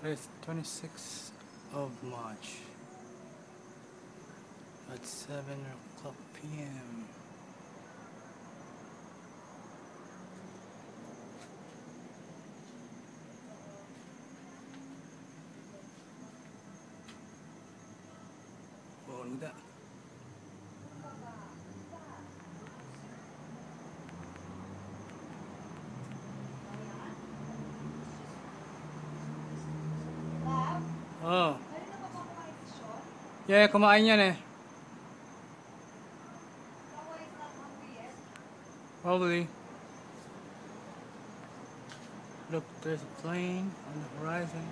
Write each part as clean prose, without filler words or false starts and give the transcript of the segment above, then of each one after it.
Today's 26th of March at 7 o'clock p.m. Oh, look at that. Oh. Yeah, kumain yan eh. Probably. Look, there's a plane on the horizon.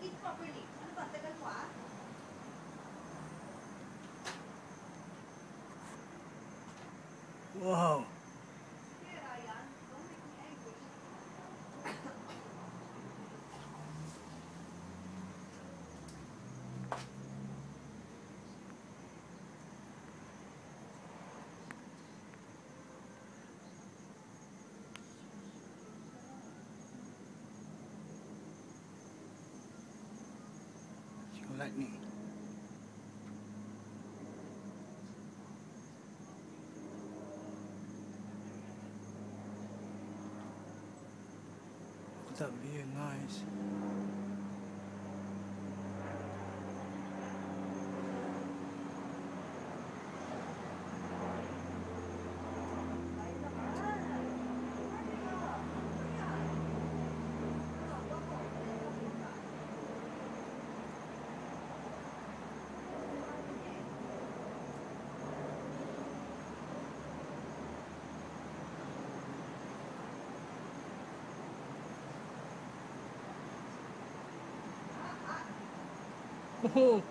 Eat properly. Ano ba? Tagal mo ah? Whoa. Here, Ryan. Don't make me angry. Lightning. Look at that view, nice. Oh.